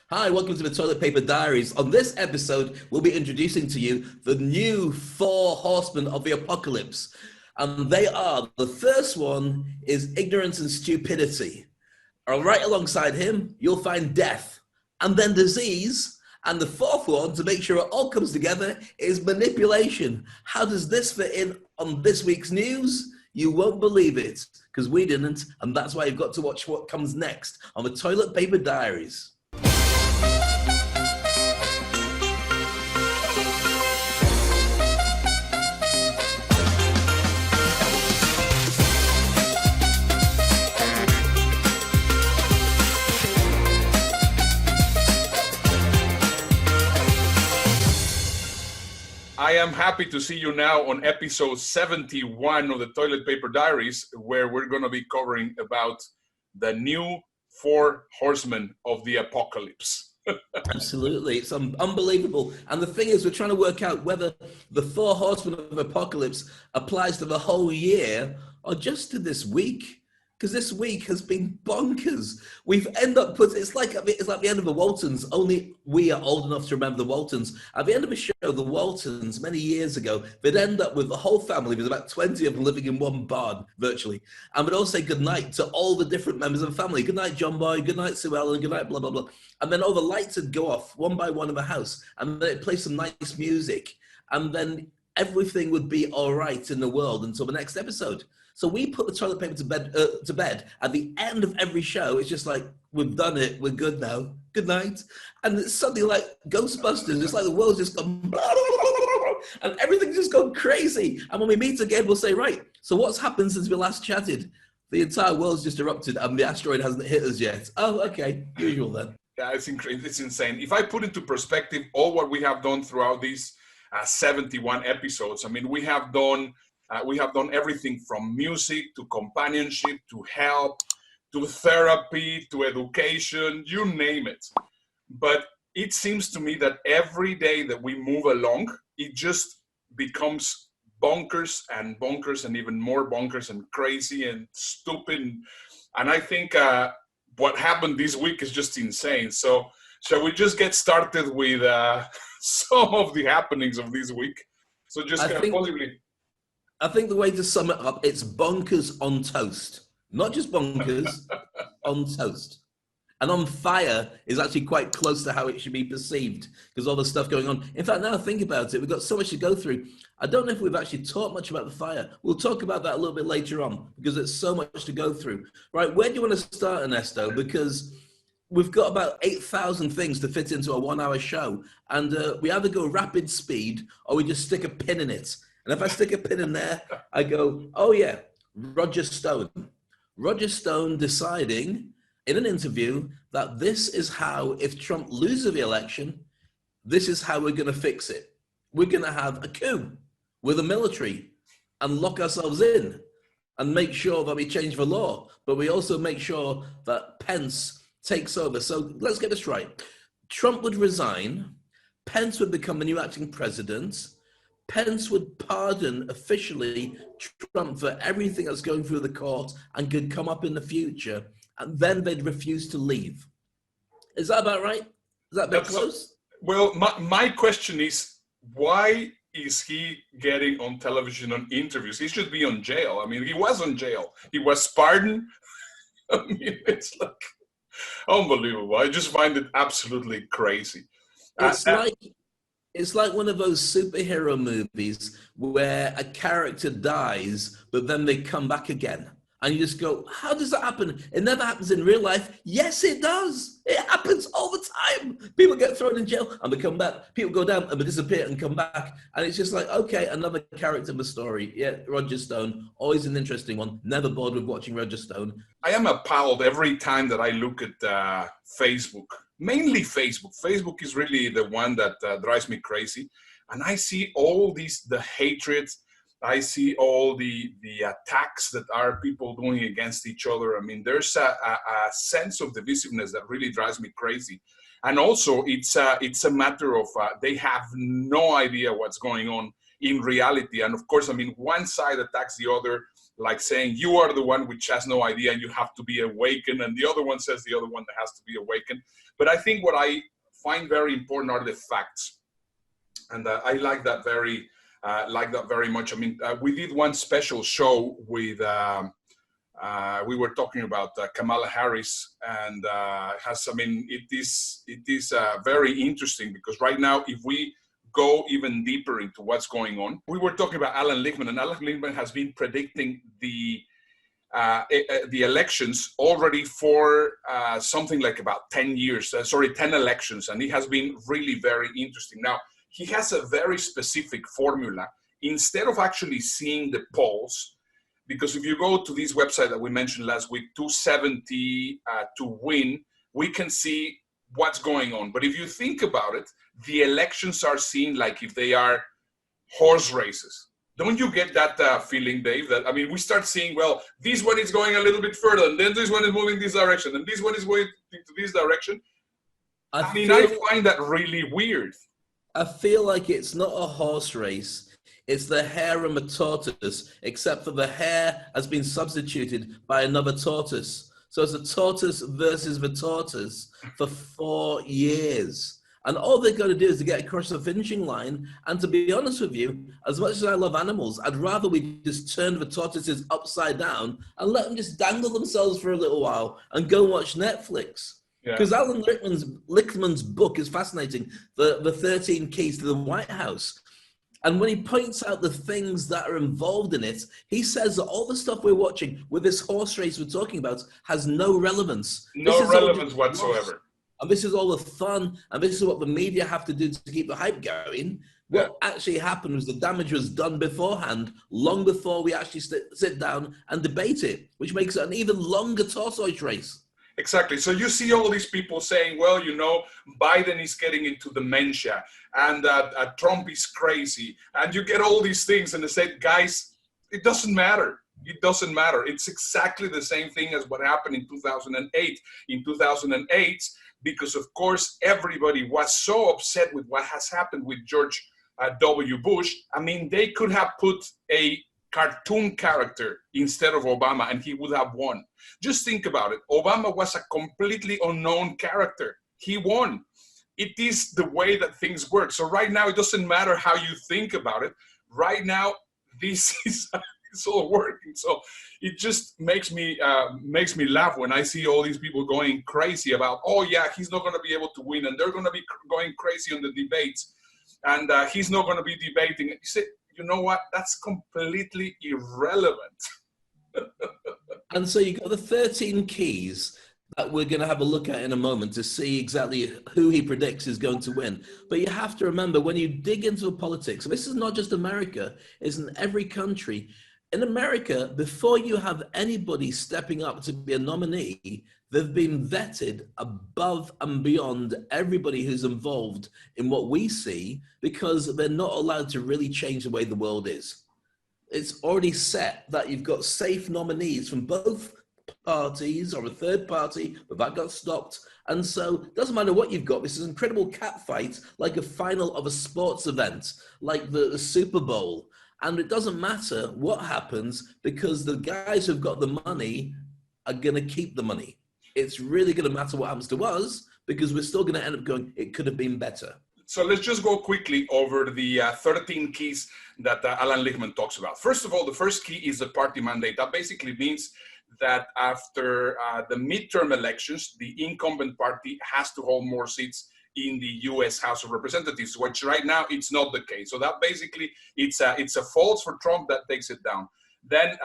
Hi, welcome to the Toilet Paper Diaries. On this episode, we'll be introducing to you the new four horsemen of the apocalypse. And they are, the first one is ignorance and stupidity. Right alongside him, you'll find death, and then disease. And the fourth one, to make sure it all comes together, is manipulation. How does this fit in on this week's news? You won't believe it, because we didn't, and that's why you've got to watch what comes next on the Toilet Paper Diaries. I am happy to see you now on episode 71 of the Toilet Paper Diaries, where we're going to be covering about the new four horsemen of the apocalypse. Absolutely. It's unbelievable. And the thing is, we're trying to work out whether the four horsemen of apocalypse applies to the whole year or just to this week. Because this week has been bonkers. We've ended up it's like the end of the Waltons. Only we are old enough to remember the Waltons. At the end of a show, the Waltons, many years ago, they'd end up with the whole family. There's about 20 of them living in one barn, virtually, and we'd all say goodnight to all the different members of the family. Good night, John Boy. Good night, Sue Ellen. Good night, blah blah blah. And then all the lights would go off one by one in the house, and then it'd play some nice music, and then everything would be all right in the world until the next episode. So we put the toilet paper to bed at the end of every show. It's just like, we've done it. We're good now. Good night. And it's suddenly like Ghostbusters. It's like the world's just gone blah, blah, blah, blah, and everything's just gone crazy. And when we meet again, we'll say, right, so what's happened since we last chatted? The entire world's just erupted and the asteroid hasn't hit us yet. Oh, okay. Usual then. Yeah, it's insane. If I put into perspective all what we have done throughout these 71 episodes, I mean, we have done everything from music to companionship to help to therapy to education, you name it. But it seems to me that every day that we move along, it just becomes bonkers and even more bonkers and crazy and stupid. And I think what happened this week is just insane. So shall we just get started with some of the happenings of this week? So just possibly... I think the way to sum it up, it's bonkers on toast. Not just bonkers, on toast. And on fire is actually quite close to how it should be perceived, because all the stuff going on. In fact, now I think about it, we've got so much to go through. I don't know if we've actually talked much about the fire. We'll talk about that a little bit later on, because there's so much to go through. Right, where do you want to start, Ernesto? Because we've got about 8,000 things to fit into a 1 hour show. And we either go rapid speed or we just stick a pin in it. And if I stick a pin in there, I go, oh yeah, Roger Stone. Roger Stone deciding in an interview that this is how, if Trump loses the election, this is how we're going to fix it. We're going to have a coup with the military and lock ourselves in and make sure that we change the law. But we also make sure that Pence takes over. So let's get this right. Trump would resign. Pence would become the new acting president. Pence would pardon officially Trump for everything that's going through the court and could come up in the future, and then they'd refuse to leave. Is that about right? Is that a bit close? Well, my question is, why is he getting on television on interviews? He should be on jail. I mean, he was on jail. He was pardoned. I mean, it's like unbelievable. I just find it absolutely crazy. It's like one of those superhero movies where a character dies, but then they come back again. And you just go, how does that happen? It never happens in real life. Yes, it does. It happens all the time. People get thrown in jail and they come back. People go down and they disappear and come back. And it's just like, okay, another character in the story. Yeah, Roger Stone, always an interesting one. Never bored with watching Roger Stone. I am appalled every time that I look at Facebook. Mainly Facebook. Facebook is really the one that drives me crazy. And I see all the hatred. I see all the attacks that are people doing against each other. I mean, there's a sense of divisiveness that really drives me crazy. And also, it's a matter of they have no idea what's going on in reality. And of course, I mean, one side attacks the other like saying you are the one which has no idea and you have to be awakened, and the other one says the other one that has to be awakened. But I think what I find very important are the facts, and I like that very much. I mean, we did one special show with we were talking about Kamala Harris, and it is very interesting, because right now, if we go even deeper into what's going on, we were talking about Alean Lichtman, and Alean Lichtman has been predicting the elections already for something like about 10 years, 10 elections, and it has been really very interesting. Now, he has a very specific formula. Instead of actually seeing the polls, because if you go to this website that we mentioned last week, 270 to win, we can see what's going on. But if you think about it, the elections are seen like if they are horse races. Don't you get that feeling, Dave? That, I mean, we start seeing, well, this one is going a little bit further, and then this one is moving this direction, and this one is going into this direction. I find that really weird. I feel like it's not a horse race. It's the hare and the tortoise, except for the hare has been substituted by another tortoise. So it's a tortoise versus the tortoise for 4 years. And all they've got to do is to get across the finishing line. And to be honest with you, as much as I love animals, I'd rather we just turn the tortoises upside down and let them just dangle themselves for a little while and go watch Netflix. Because Alean Lichtman's book is fascinating, the 13 Keys to the White House. And when he points out the things that are involved in it, he says that all the stuff we're watching with this horse race we're talking about has no relevance. No relevance whatsoever. And this is all the fun, and this is what the media have to do to keep the hype going. What actually happened was the damage was done beforehand, long before we actually sit down and debate it, which makes it an even longer tortoise race. Exactly. So you see all these people saying, well, you know, Biden is getting into dementia, and Trump is crazy. And you get all these things, and they say, guys, it doesn't matter. It doesn't matter. It's exactly the same thing as what happened in 2008. In 2008, because, of course, everybody was so upset with what has happened with George W. Bush. I mean, they could have put a cartoon character instead of Obama, and he would have won. Just think about it. Obama was a completely unknown character. He won. It is the way that things work. So right now, it doesn't matter how you think about it. Right now, this is it's all working. So it just makes me laugh when I see all these people going crazy about, oh yeah, he's not going to be able to win, and they're going to be going crazy on the debates, and he's not going to be debating. You say, you know what? That's completely irrelevant. And so you've got the 13 keys that we're going to have a look at in a moment to see exactly who he predicts is going to win. But you have to remember, when you dig into politics, and this is not just America, it's in every country. In America, before you have anybody stepping up to be a nominee, they've been vetted above and beyond everybody who's involved in what we see, because they're not allowed to really change the way the world is. It's already set that you've got safe nominees from both parties or a third party, but that got stopped. And so it doesn't matter what you've got. This is incredible catfight, like a final of a sports event, like the Super Bowl. And it doesn't matter what happens, because the guys who've got the money are going to keep the money. It's really going to matter what happens to us, because we're still going to end up going, it could have been better. So let's just go quickly over the 13 keys that Alean Lichtman talks about. First of all, the first key is the party mandate. That basically means that after the midterm elections, the incumbent party has to hold more seats in the U.S. House of Representatives, which right now it's not the case. So that basically it's a false for Trump that takes it down. Then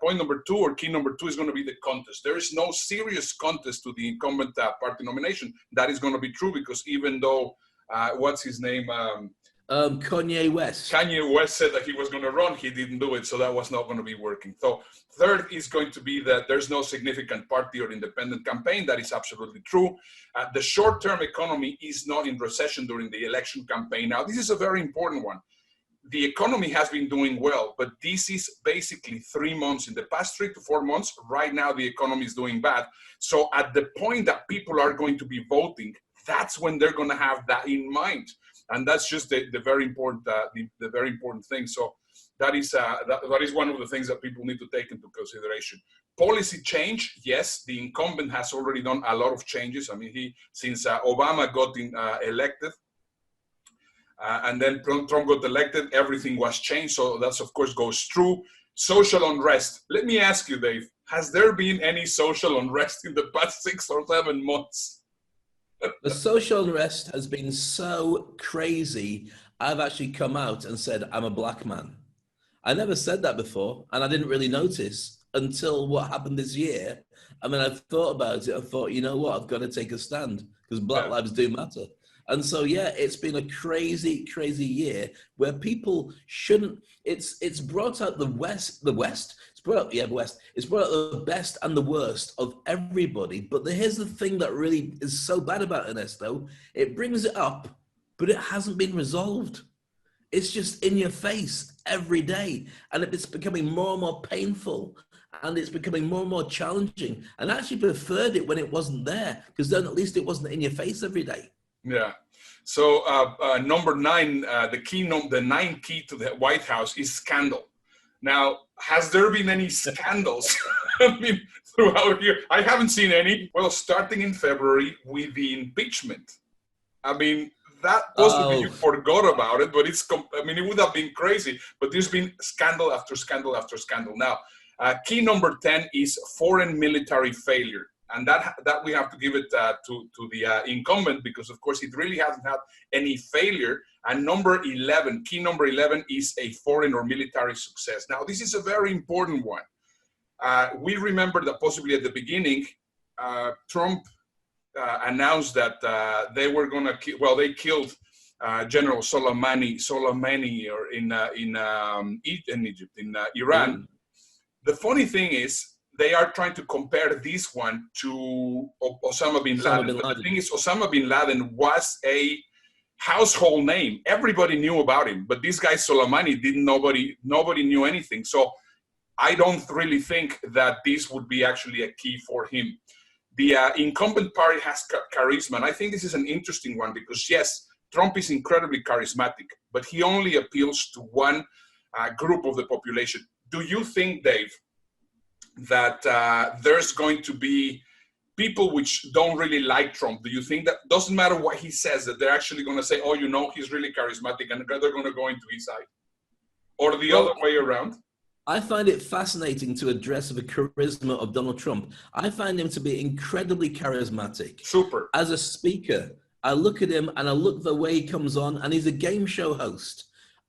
point number two, or key number two, is going to be the contest. There is no serious contest to the incumbent party nomination. That is going to be true, because even though what's his name? Kanye West. Kanye West said that he was going to run. He didn't do it, so that was not going to be working. So third is going to be that there's no significant party or independent campaign. That is absolutely true. The short-term economy is not in recession during the election campaign. Now, this is a very important one. The economy has been doing well, but this is basically 3 months. In the past 3 to 4 months, right now the economy is doing bad. So at the point that people are going to be voting, that's when they're going to have that in mind, and that's just the very important the very important thing. So That is one of the things that people need to take into consideration. Policy change, yes, the incumbent has already done a lot of changes. I mean, since Obama got elected, and then Trump got elected, everything was changed. So that's, of course, goes through. Social unrest. Let me ask you, Dave, has there been any social unrest in the past 6 or 7 months? The social unrest has been so crazy, I've actually come out and said, I'm a black man. I never said that before, and I didn't really notice until what happened this year. I mean, I thought about it. I thought, you know what, I've got to take a stand because Black lives do matter. And so, yeah, it's been a crazy, crazy year where people shouldn't. It's brought out the West. It's brought out the West. It's brought out the best and the worst of everybody. But here's the thing that really is so bad about Ernesto. It brings it up, but it hasn't been resolved. It's just in your face every day, and it's becoming more and more painful, and it's becoming more and more challenging. And I actually preferred it when it wasn't there, because then at least it wasn't in your face every day. Yeah. So number 9, the 9th key to the White House is scandal. Now, has there been any scandals? I mean, throughout here, I haven't seen any. Well, starting in February with the impeachment. I mean, that possibly you forgot about it, but it would have been crazy. But there's been scandal after scandal after scandal. Now, key number 10 is foreign military failure. And that we have to give it to the incumbent, because, of course, it really hasn't had any failure. And key number 11 is a foreign or military success. Now, this is a very important one. We remember that possibly at the beginning, Trump announced that they were going to they killed General Soleimani in Egypt, in Iran. The funny thing is, they are trying to compare this one to Osama bin Laden. But the thing is, Osama bin Laden was a household name. Everybody knew about him. But this guy Soleimani nobody knew anything. So I don't really think that this would be actually a key for him. The incumbent party has charisma. And I think this is an interesting one because, yes, Trump is incredibly charismatic, but he only appeals to one group of the population. Do you think, Dave, that there's going to be people which don't really like Trump? Do you think that doesn't matter what he says, that they're actually going to say, oh, he's really charismatic, and they're going to go into his side? Or the other way around? I find it fascinating to address the charisma of Donald Trump. I find him to be incredibly charismatic. Super. As a speaker, I look at him and I look the way he comes on, and he's a game show host.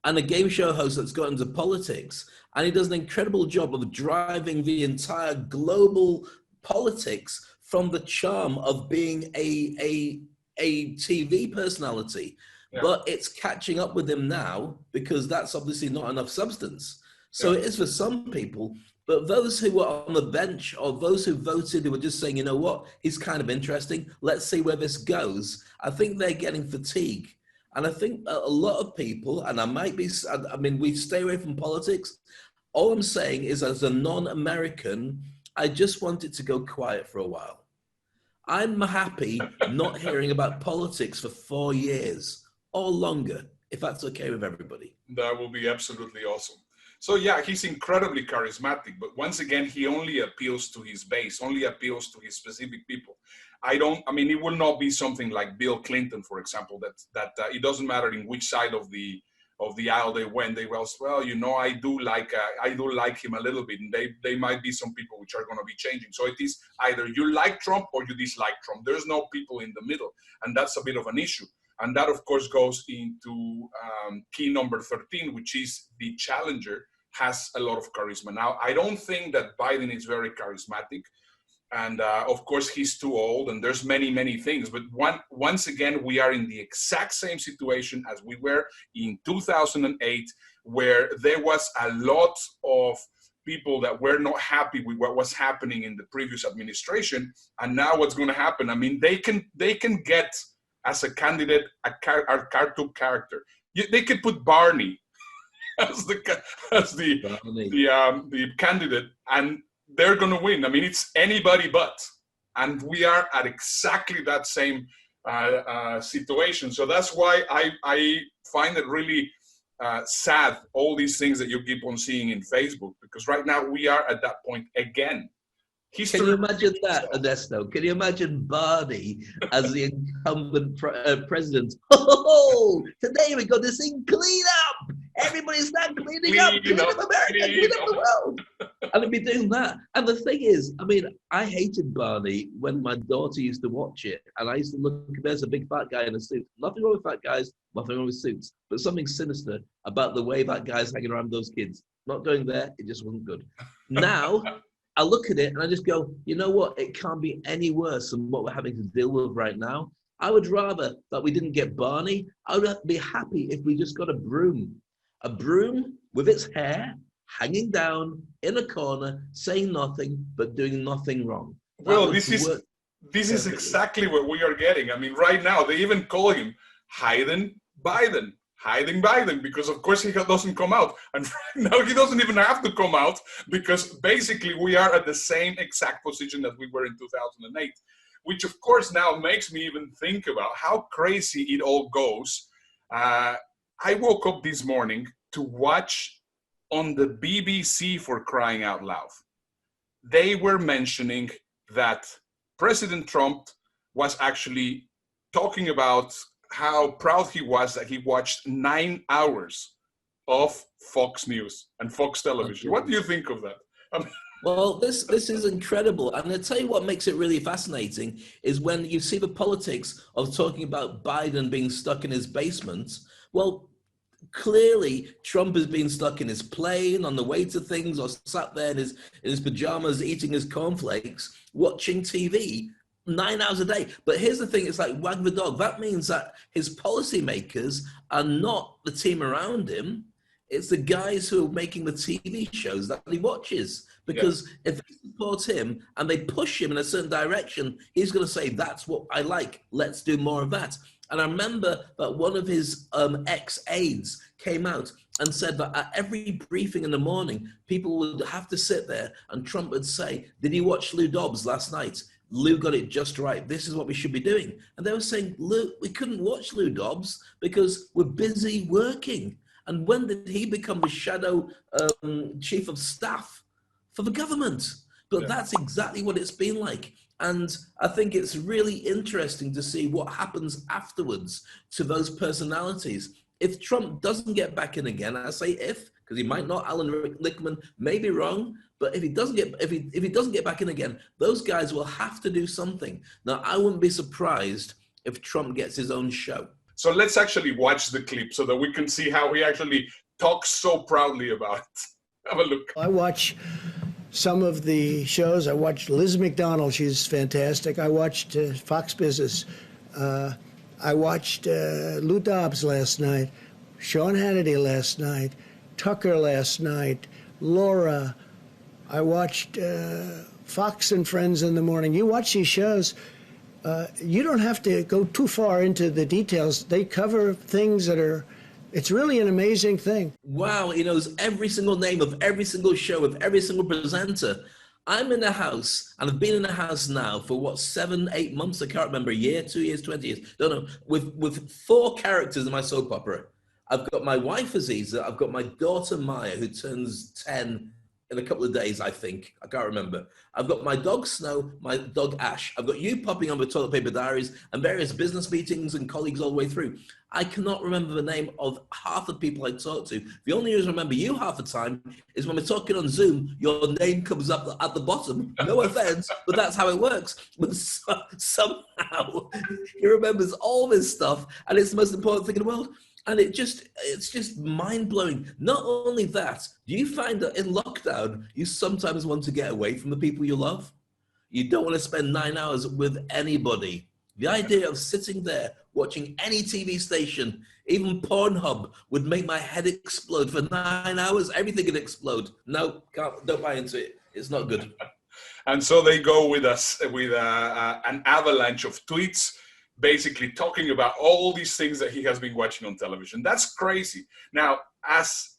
And a game show host that's got into politics. And he does an incredible job of driving the entire global politics from the charm of being a TV personality. Yeah. But it's catching up with him now because that's obviously not enough substance. So it is for some people. But those who were on the bench or those who voted who were just saying, you know what, he's kind of interesting. Let's see where this goes. I think they're getting fatigue. And I think a lot of people, and we stay away from politics. All I'm saying is, as a non-American, I just want it to go quiet for a while. I'm happy not hearing about politics for 4 years or longer, if that's okay with everybody. That will be absolutely awesome. So yeah, he's incredibly charismatic, but once again, he only appeals to his base, only appeals to his specific people. It will not be something like Bill Clinton, for example, that it doesn't matter in which side of the aisle they went. They I do like him a little bit, and they might be some people which are going to be changing. So it is either you like Trump or you dislike Trump. There's no people in the middle, and that's a bit of an issue. And that, of course, goes into key number 13, which is the challenger has a lot of charisma. Now, I don't think that Biden is very charismatic. And of course, he's too old, and there's many, many things. But once again, we are in the exact same situation as we were in 2008, where there was a lot of people that were not happy with what was happening in the previous administration. And now what's going to happen? They can get as a candidate a cartoon character. They could put Barney as the candidate, and they're going to win. It's anybody but. And we are at exactly that same situation. So that's why I find it really sad all these things that you keep on seeing in Facebook, because right now we are at that point again. Can you imagine that, Ernesto? Can you imagine Barney as the incumbent president? Oh, today we got this thing clean up. Everybody start cleaning up America, clean up the world. And it'd be doing that. And the thing is, I mean, I hated Barney when my daughter used to watch it. And I used to look, there's a big fat guy in a suit. Nothing wrong with fat guys, nothing wrong with suits. But something sinister about the way that guy's hanging around those kids. Not going there, it just wasn't good. Now, I look at it and I just go, you know what? It can't be any worse than what we're having to deal with right now. I would rather that we didn't get Barney. I would be happy if we just got a broom with its hair hanging down in a corner, saying nothing, but doing nothing wrong. Well, this is exactly what we are getting. I mean, right now, they even call him hiding Biden, because of course he doesn't come out. And right now he doesn't even have to come out, because basically we are at the same exact position that we were in 2008, which of course now makes me even think about how crazy it all goes. I woke up this morning to watch on the BBC, for crying out loud. They were mentioning that President Trump was actually talking about how proud he was that he watched 9 hours of Fox News and Fox Television. What do you think of that? I mean, well, this is incredible. And I'll tell you what makes it really fascinating is when you see the politics of talking about Biden being stuck in his basement. Well, clearly Trump has been stuck in his plane on the way to things, or sat there in his pajamas eating his cornflakes, watching TV 9 hours a day. But here's the thing, it's like wag the dog. That means that his policymakers are not the team around him. It's the guys who are making the TV shows that he watches. Because if they support him and they push him in a certain direction, he's going to say, that's what I like. Let's do more of that. And I remember that one of his ex-aides came out and said that at every briefing in the morning, people would have to sit there and Trump would say, did you watch Lou Dobbs last night? Lou got it just right. This is what we should be doing. And they were saying, Lou, we couldn't watch Lou Dobbs because we're busy working. And when did he become the shadow chief of staff for the government? But that's exactly what it's been like. And I think it's really interesting to see what happens afterwards to those personalities. If Trump doesn't get back in again, I say if, because he might not, Alean Lichtman may be wrong, but if he doesn't get back in again, those guys will have to do something. Now, I wouldn't be surprised if Trump gets his own show. So let's actually watch the clip so that we can see how he actually talks so proudly about it. Have a look. I watch some of the shows. I watched Liz McDonald. She's fantastic. I watched Fox Business. I watched Lou Dobbs last night, Sean Hannity last night, Tucker last night, Laura. I watched Fox and Friends in the morning. You watch these shows, you don't have to go too far into the details. They cover things that are, it's really an amazing thing. Wow, he knows every single name of every single show, of every single presenter. I'm in a house, and I've been in a house now for what, 7, 8 months? I can't remember, a year, 2 years, 20 years. Don't know. With 4 characters in my soap opera. I've got my wife Aziza, I've got my daughter Maya, who turns 10 in a couple of days, I think. I can't remember. I've got my dog Snow, my dog Ash. I've got you popping on the Toilet Paper Diaries and various business meetings and colleagues all the way through. I cannot remember the name of half the people I talk to. The only reason I remember you half the time is when we're talking on Zoom, your name comes up at the bottom. No offense, but that's how it works. But somehow he remembers all this stuff, and it's the most important thing in the world. And it's just mind-blowing. Not only that, do you find that in lockdown, you sometimes want to get away from the people you love? You don't want to spend 9 hours with anybody. The idea of sitting there watching any TV station, even Pornhub, would make my head explode for 9 hours. Everything would explode. No, don't buy into it. It's not good. And so they go with an avalanche of tweets, basically talking about all these things that he has been watching on television. That's crazy. Now, as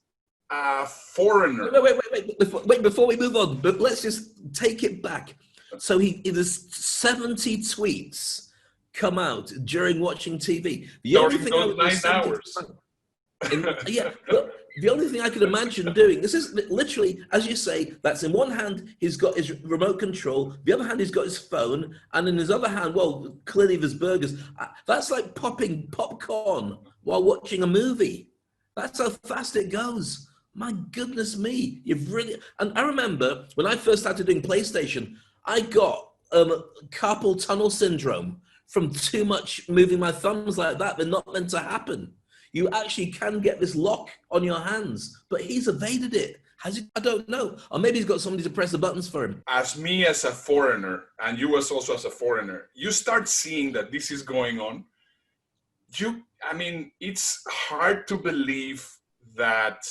a foreigner... Wait, before we move on, but let's just take it back. So there's 70 tweets come out during watching TV. The only thing 9 hours. Yeah, but the only thing I could imagine doing, this is literally, as you say, that's in one hand, he's got his remote control, the other hand, he's got his phone, and in his other hand, well, clearly there's burgers. That's like popping popcorn while watching a movie. That's how fast it goes. My goodness me, you've really, and I remember when I first started doing PlayStation, I got carpal tunnel syndrome from too much moving my thumbs like that. They're not meant to happen. You actually can get this lock on your hands, but he's evaded it. Has he? I don't know. Or maybe he's got somebody to press the buttons for him. As me as a foreigner, and you as also as a foreigner, you start seeing that this is going on. I mean, it's hard to believe that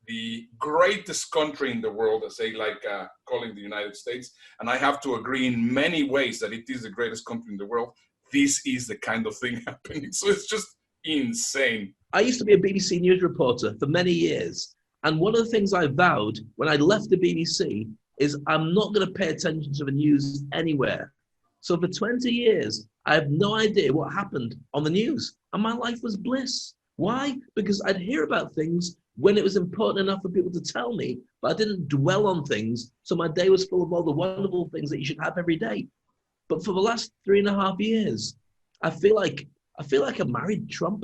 the greatest country in the world, as they like calling the United States, and I have to agree in many ways that it is the greatest country in the world, this is the kind of thing happening. So it's just insane. I used to be a BBC News reporter for many years. And one of the things I vowed when I left the BBC is I'm not going to pay attention to the news anywhere. So for 20 years, I have no idea what happened on the news. And my life was bliss. Why? Because I'd hear about things when it was important enough for people to tell me, but I didn't dwell on things. So my day was full of all the wonderful things that you should have every day. But for the last 3.5 years, I feel like I married Trump.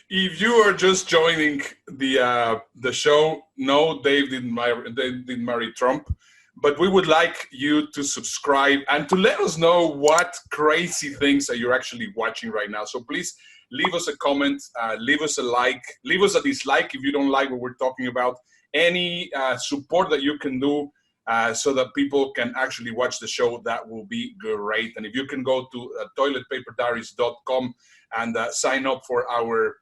If you are just joining the show, no, Dave didn't marry Trump, but we would like you to subscribe and to let us know what crazy things that you're actually watching right now. So please leave us a comment, leave us a like, leave us a dislike if you don't like what we're talking about. Any support that you can do so that people can actually watch the show, that will be great. And if you can go to toiletpaperdiaries.com and sign up for our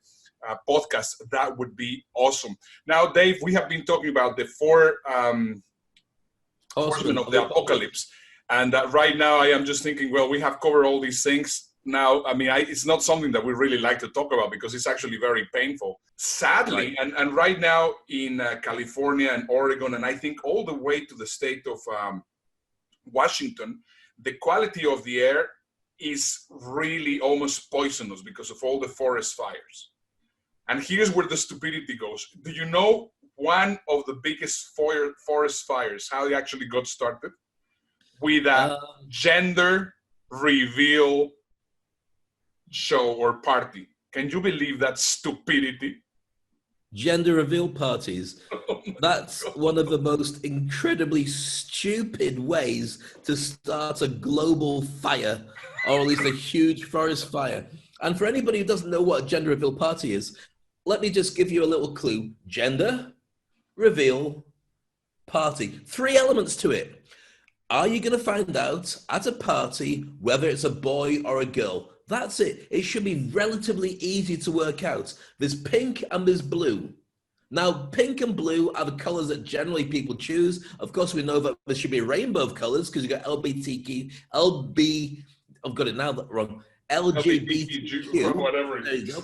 podcast, that would be awesome. Now, Dave, we have been talking about the four horsemen of the apocalypse. And right now I am just thinking, well, we have covered all these things. Now, I mean, it's not something that we really like to talk about because it's actually very painful. Sadly, right. and right now in California and Oregon, and I think all the way to the state of Washington, the quality of the air is really almost poisonous because of all the forest fires. And here's where the stupidity goes. Do you know one of the biggest forest fires, how it actually got started? With a gender reveal show or party. Can you believe that stupidity? Gender reveal parties. That's one of the most incredibly stupid ways to start a global fire, or at least a huge forest fire. And for anybody who doesn't know what a gender reveal party is, let me just give you a little clue. Gender reveal party. 3 elements to it. Are you going to find out at a party whether it's a boy or a girl? That's it. It should be relatively easy to work out. There's pink and there's blue. Now, pink and blue are the colors that generally people choose. Of course, we know that there should be a rainbow of colors because you've got I've got it now wrong. LGBTQ. Whatever it is. There you go.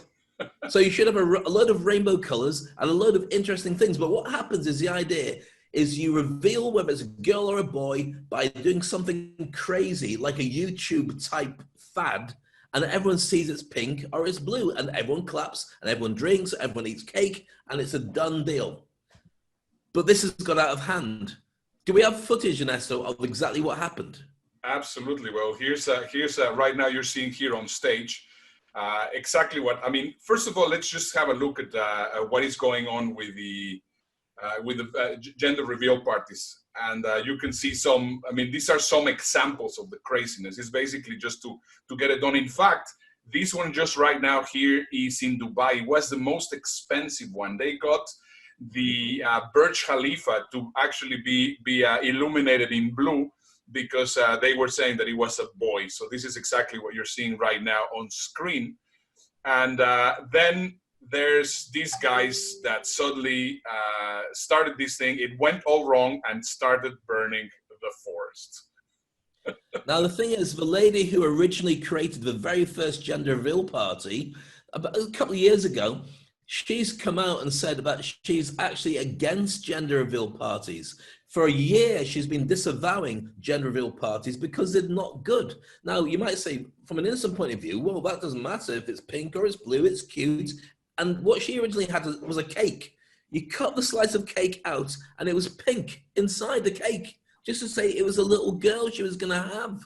So you should have a load of rainbow colors and a load of interesting things. But what happens is the idea is you reveal whether it's a girl or a boy by doing something crazy like a YouTube type fad, and everyone sees it's pink or it's blue, and everyone claps and everyone drinks, everyone eats cake, and it's a done deal. But this has got out of hand. Do we have footage, Ernesto, of exactly what happened? Absolutely. Well, here's right now you're seeing here on stage exactly what, I mean, first of all, let's just have a look at what is going on with the gender reveal parties. And you can see some, I mean, these are some examples of the craziness. It's basically just to get it done. In fact, this one just right now here is in Dubai. It was the most expensive one. They got the Burj Khalifa to actually be illuminated in blue because they were saying that it was a boy. So this is exactly what you're seeing right now on screen. And then there's these guys that suddenly started this thing. It went all wrong and started burning the forest. Now, the thing is, the lady who originally created the very first gender reveal party, about a couple of years ago, she's come out and said that she's actually against gender reveal parties. For a year, she's been disavowing gender reveal parties because they're not good. Now, you might say, from an innocent point of view, well, that doesn't matter if it's pink or it's blue, it's cute. And what she originally had was a cake. You cut the slice of cake out, and it was pink inside the cake, just to say it was a little girl she was going to have.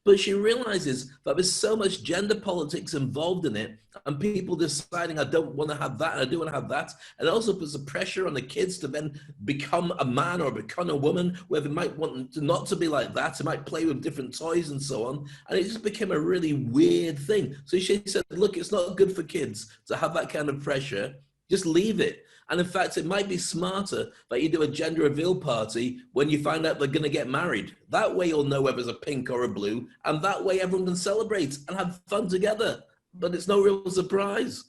But she realizes that there's so much gender politics involved in it, and people deciding, I don't want to have that, and I do want to have that. And it also puts the pressure on the kids to then become a man or become a woman, where they might want to not to be like that. They might play with different toys and so on. And it just became a really weird thing. So she said, look, it's not good for kids to have that kind of pressure. Just leave it. And in fact, it might be smarter that you do a gender reveal party when you find out they're going to get married. That way you'll know whether it's a pink or a blue, and that way everyone can celebrate and have fun together. But it's no real surprise.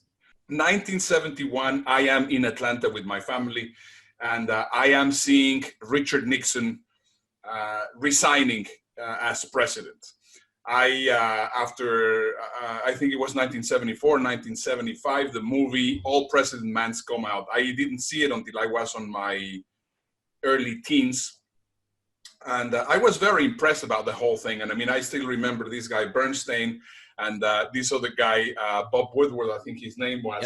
1971, I am in Atlanta with my family, and I am seeing Richard Nixon resigning as president. After I think it was 1974, 1975, the movie All President Man's come out. I didn't see it until I was on my early teens. And I was very impressed about the whole thing. And I mean, I still remember this guy, Bernstein, and this other guy, Bob Woodward, I think his name was.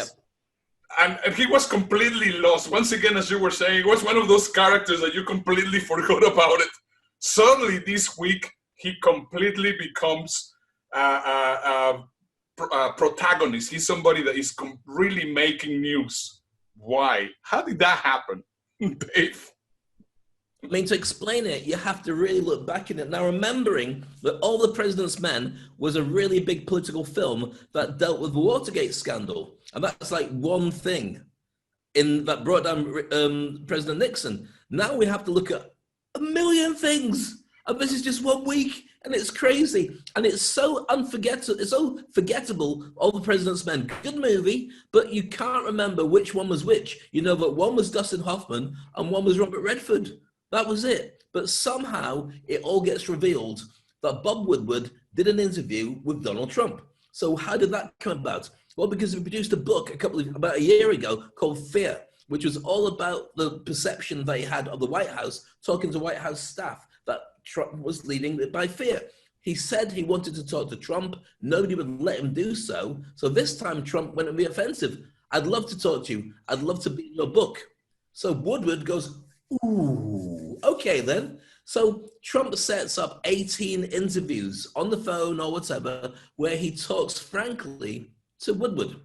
Yep. And he was completely lost. Once again, as you were saying, it was one of those characters that you completely forgot about it. Suddenly this week, he completely becomes a protagonist. He's somebody that is really making news. Why? How did that happen, Dave? I mean, to explain it, you have to really look back in it. Now, remembering that All the President's Men was a really big political film that dealt with the Watergate scandal. And that's like one thing that brought down President Nixon. Now we have to look at a million things. And this is just 1 week, and it's crazy. And it's so unforgettable. It's so forgettable, All the President's Men. Good movie, but you can't remember which one was which. You know that one was Dustin Hoffman and one was Robert Redford. That was it. But somehow it all gets revealed that Bob Woodward did an interview with Donald Trump. So how did that come about? Well, because we produced a book about a year ago called Fear, which was all about the perception they had of the White House, talking to White House staff, that Trump was leading by fear. He said he wanted to talk to Trump. Nobody would let him do so. So this time Trump went and be offensive. I'd love to talk to you. I'd love to be in your book. So Woodward goes, ooh, okay then. So Trump sets up 18 interviews on the phone or whatever, where he talks frankly to Woodward.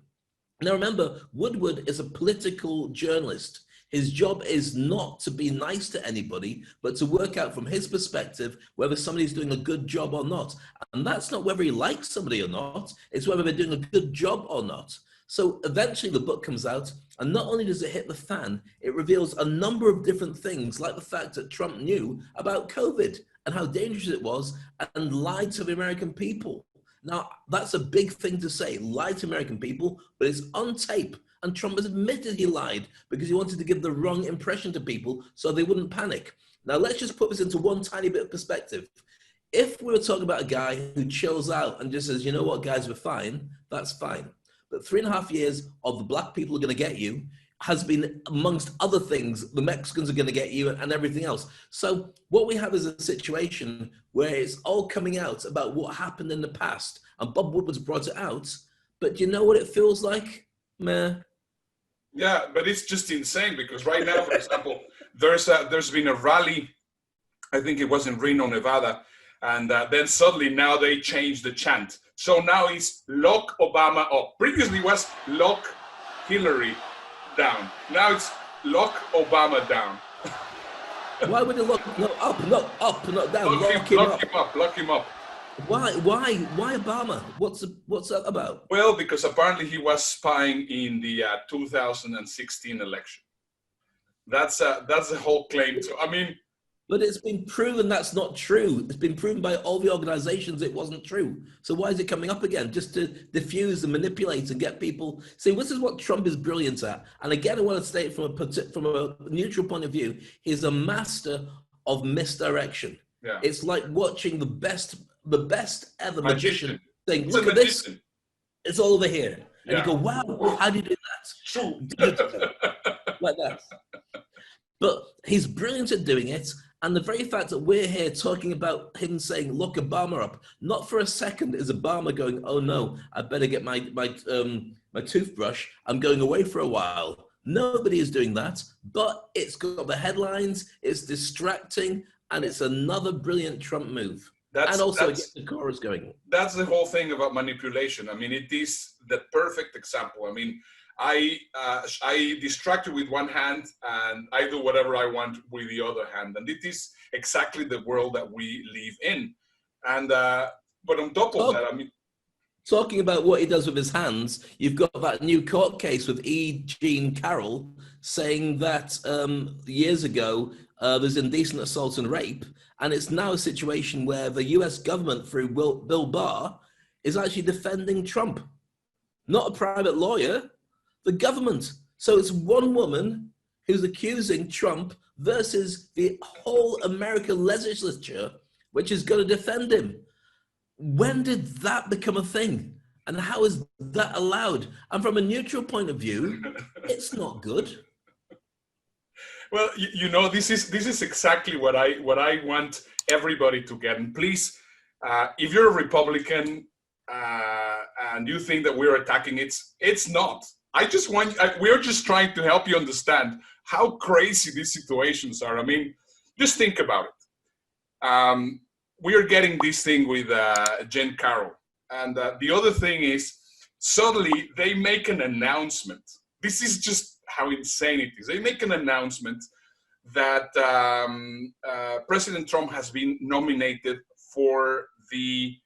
Now remember, Woodward is a political journalist. His job is not to be nice to anybody, but to work out from his perspective whether somebody's doing a good job or not. And that's not whether he likes somebody or not, it's whether they're doing a good job or not. So eventually the book comes out, and not only does it hit the fan, it reveals a number of different things, like the fact that Trump knew about COVID and how dangerous it was and lied to the American people. Now, that's a big thing to say, lie to American people, but it's on tape. And Trump has admitted he lied because he wanted to give the wrong impression to people so they wouldn't panic. Now, let's just put this into one tiny bit of perspective. If we were talking about a guy who chills out and just says, you know what, guys, we're fine, that's fine. But 3.5 years of the black people are going to get you has been, amongst other things, the Mexicans are going to get you and everything else. So what we have is a situation where it's all coming out about what happened in the past. And Bob Woodward's brought it out. But you know what it feels like? Meh. Yeah, but it's just insane because right now, for example, there's been a rally, I think it was in Reno, Nevada, and then suddenly now they changed the chant. So now it's lock Obama up. Previously was lock Hillary down. Now it's lock Obama down. Why would it lock? No, up, not down. Lock him up. Why Obama? What's that about? Well, because apparently he was spying in the 2016 election. That's the whole claim. So I mean, but it's been proven that's not true. It's been proven by all the organizations it wasn't true. So why is it coming up again? Just to diffuse and manipulate and get people. See, this is what Trump is brilliant at. And again, I want to state from a neutral point of view, he's a master of misdirection. Yeah. It's like watching the best ever magician saying, It's look at magician. this. It's all over here. And Yeah. you go, wow, how do you do that? like that. But he's brilliant at doing it. And the very fact that we're here talking about him saying, look Obama up, not for a second is Obama going, oh no, I better get my toothbrush. I'm going away for a while. Nobody is doing that, but it's got the headlines, it's distracting, and it's another brilliant Trump move. And also get the chorus going. That's the whole thing about manipulation. I mean, it is the perfect example. I mean, I distract you with one hand and I do whatever I want with the other hand. And it is exactly the world that we live in. And, but on top of that, I mean, talking about what he does with his hands, you've got that new court case with E. Jean Carroll saying that years ago, there's indecent assault and rape. And it's now a situation where the US government, through Bill Barr, is actually defending Trump. Not a private lawyer, the government. So it's one woman who's accusing Trump versus the whole American legislature, which is going to defend him. When did that become a thing? And how is that allowed? And from a neutral point of view, it's not good. Well, you know, this is exactly what I want everybody to get. And please, if you're a Republican and you think that we're attacking it, it's not. We're just trying to help you understand how crazy these situations are. I mean, just think about it. We are getting this thing with Jen Carroll. And the other thing is, suddenly they make an announcement. This is just how insane it is. They make an announcement that President Trump has been nominated for the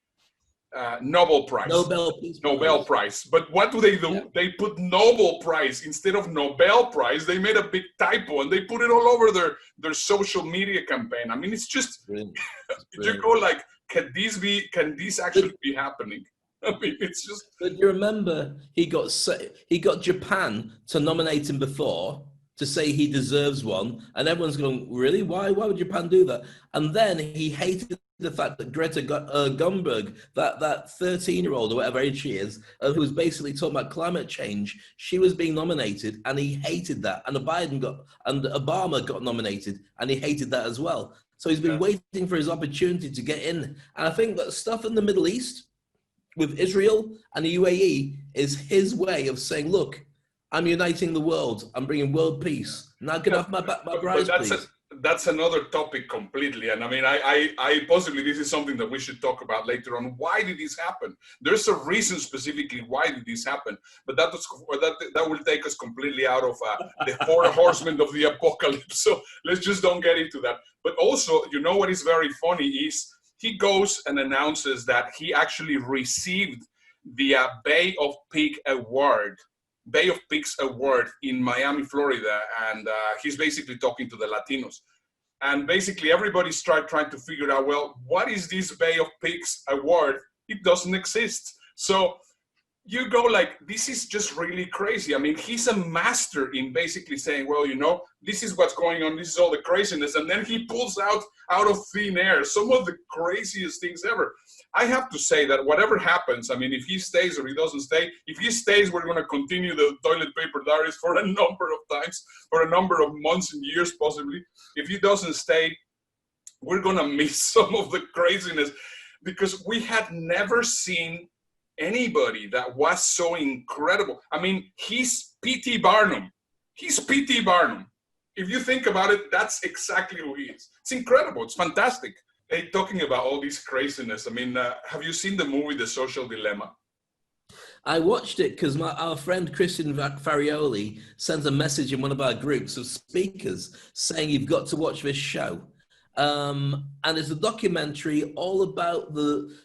Nobel Prize. Nobel Prize. But what do? Yeah. They put Nobel Prize instead of Nobel Prize. They made a big typo and they put it all over their social media campaign. I mean, it's just, you go like, can this actually be happening? I mean, it's just. But you remember he got Japan to nominate him before to say he deserves one, and everyone's going, really? Why would Japan do that? And then he hated the fact that Greta Thunberg, that 13-year-old or whatever age she is, who was basically talking about climate change, she was being nominated, and he hated that. And Obama got nominated, and he hated that as well. So he's been waiting for his opportunity to get in. And I think that stuff in the Middle East with Israel and the UAE is his way of saying, look, I'm uniting the world. I'm bringing world peace. Now get off my prize, please. That's another topic completely. And I mean, I possibly, this is something that we should talk about later on. Why did this happen? There's a reason specifically why did this happen, but that will take us completely out of the 4 horsemen of the apocalypse. So let's just don't get into that. But also, you know what is very funny is he goes and announces that he actually received the Bay of Pigs Award in Miami, Florida, and he's basically talking to the Latinos. And basically everybody started trying to figure out, well, what is this Bay of Pigs Award? It doesn't exist. So you go like, this is just really crazy. I mean, he's a master in basically saying, well, you know, this is what's going on, this is all the craziness, and then he pulls out of thin air some of the craziest things ever. I have to say that whatever happens, I mean, if he stays or he doesn't stay, if he stays, we're going to continue the Toilet Paper Diaries for a number of times, for a number of months and years possibly. If he doesn't stay, we're going to miss some of the craziness, because we had never seen anybody that was so incredible. I mean, he's P.T. Barnum. He's P.T. Barnum. If you think about it, that's exactly who he is. It's incredible. It's fantastic. Hey, talking about all this craziness, I mean, have you seen the movie The Social Dilemma? I watched it because our friend Christian Farioli sends a message in one of our groups of speakers saying you've got to watch this show. And it's a documentary all about the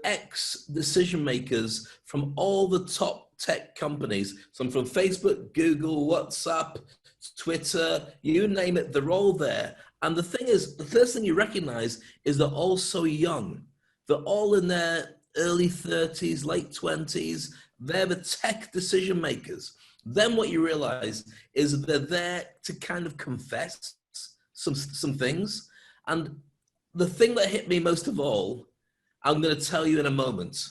ex-decision makers from all the top tech companies. Some from Facebook, Google, WhatsApp, Twitter, you name it, they're all there. And the thing is, the first thing you recognize is they're all so young. They're all in their early 30s, late 20s. They're the tech decision makers. Then what you realize is they're there to kind of confess some things. And the thing that hit me most of all, I'm going to tell you in a moment.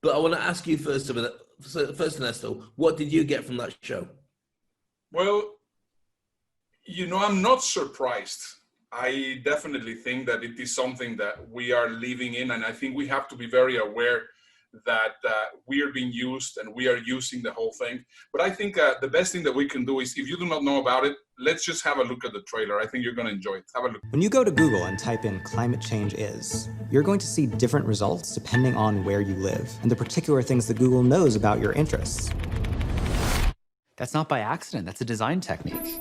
But I want to ask you first, Ernesto, what did you get from that show? Well, I'm not surprised. I definitely think that it is something that we are living in, and I think we have to be very aware that we are being used and we are using the whole thing. But I think the best thing that we can do is, if you do not know about it, let's just have a look at the trailer. I think you're going to enjoy it. Have a look. When you go to Google and type in climate change is, you're going to see different results depending on where you live and the particular things that Google knows about your interests. That's not by accident, that's a design technique.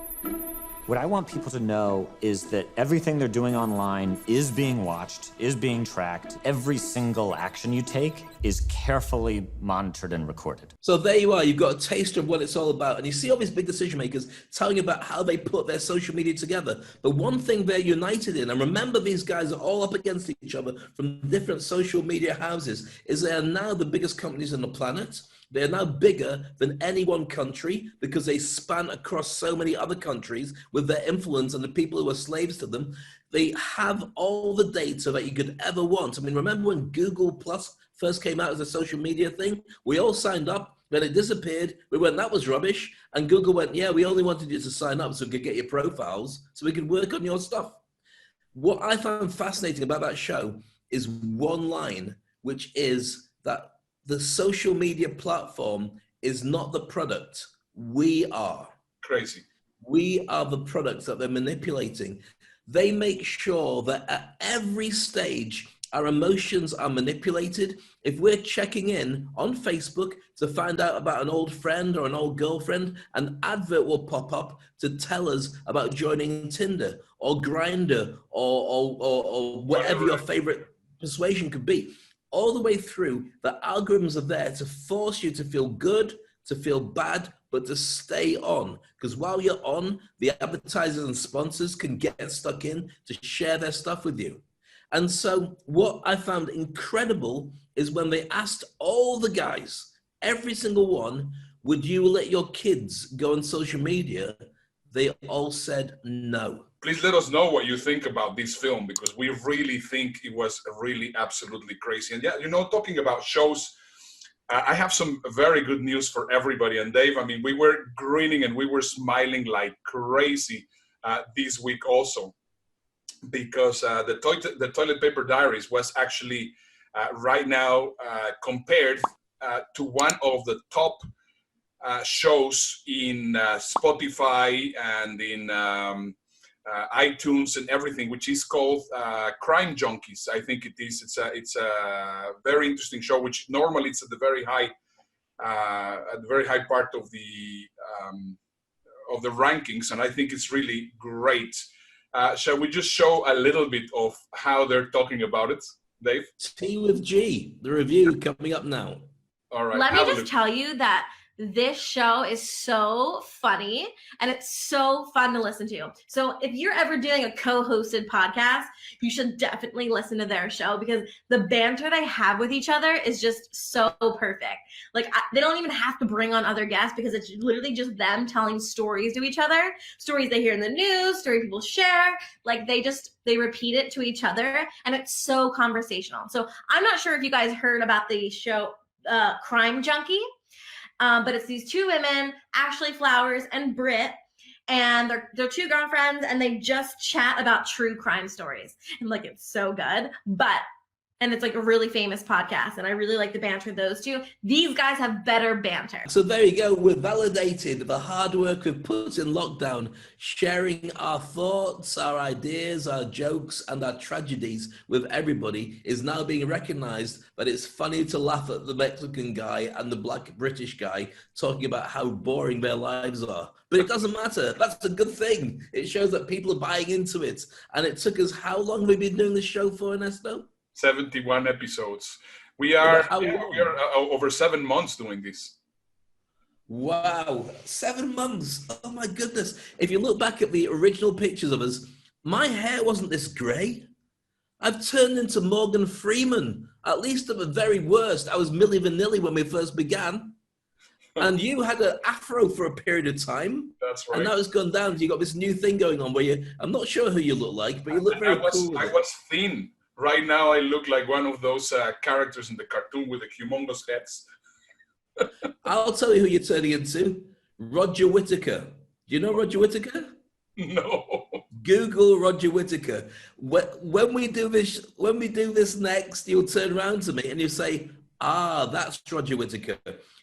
What I want people to know is that everything they're doing online is being watched, is being tracked. Every single action you take is carefully monitored and recorded. So there you are, you've got a taste of what it's all about. And you see all these big decision makers telling you about how they put their social media together. But one thing they're united in, and remember these guys are all up against each other from different social media houses, is they are now the biggest companies on the planet. They're now bigger than any one country because they span across so many other countries with their influence and the people who are slaves to them. They have all the data that you could ever want. I mean, remember when Google Plus first came out as a social media thing? We all signed up, then it disappeared. We went, that was rubbish. And Google went, yeah, we only wanted you to sign up so we could get your profiles, so we could work on your stuff. What I found fascinating about that show is one line, which is that the social media platform is not the product. We are. Crazy. We are the products that they're manipulating. They make sure that at every stage, our emotions are manipulated. If we're checking in on Facebook to find out about an old friend or an old girlfriend, an advert will pop up to tell us about joining Tinder or Grindr or whatever your favorite persuasion could be. All the way through, the algorithms are there to force you to feel good, to feel bad, but to stay on. Because while you're on, the advertisers and sponsors can get stuck in to share their stuff with you. And so what I found incredible is when they asked all the guys, every single one, would you let your kids go on social media? They all said no. Please let us know what you think about this film, because we really think it was really absolutely crazy. And yeah, talking about shows, I have some very good news for everybody. And Dave, I mean, we were grinning and we were smiling like crazy this week also, because the Toilet Paper Diaries was actually right now compared to one of the top shows in Spotify and in iTunes and everything, which is called Crime Junkies. I think it is. It's a very interesting show, which normally it's at the very high part of the rankings, and I think it's really great. Shall we just show a little bit of how they're talking about it, Dave? T with G, the review coming up now. All right. Let me just tell you that this show is so funny and it's so fun to listen to. So if you're ever doing a co-hosted podcast, you should definitely listen to their show, because the banter they have with each other is just so perfect. Like they don't even have to bring on other guests, because it's literally just them telling stories to each other, stories they hear in the news, stories people share. Like they repeat it to each other, and it's so conversational. So I'm not sure if you guys heard about the show Crime Junkie. But it's these two women, Ashley Flowers and Britt, and they're two girlfriends, and they just chat about true crime stories. And like, it's so good, and it's like a really famous podcast, and I really like the banter of those two. These guys have better banter. So there you go. We've validated the hard work we've put in lockdown, sharing our thoughts, our ideas, our jokes, and our tragedies with everybody is now being recognized. But it's funny to laugh at the Mexican guy and the Black British guy talking about how boring their lives are. But it doesn't matter. That's a good thing. It shows that people are buying into it. And it took us, how long have we been doing this show for, Ernesto? 71 episodes. We are over 7 months doing this. Wow, 7 months. Oh my goodness. If you look back at the original pictures of us, my hair wasn't this grey. I've turned into Morgan Freeman. At least at the very worst, I was Milli Vanilli when we first began. And you had an afro for a period of time. That's right. And now it's gone down. You got this new thing going on where I'm not sure who you look like, but you look very cool. I was thin. Right now, I look like one of those characters in the cartoon with the humongous heads. I'll tell you who you're turning into. Roger Whittaker. Do you know Roger Whittaker? No. Google Roger Whittaker. When we do this next, you'll turn around to me and you'll say, "Ah, that's Roger Whittaker.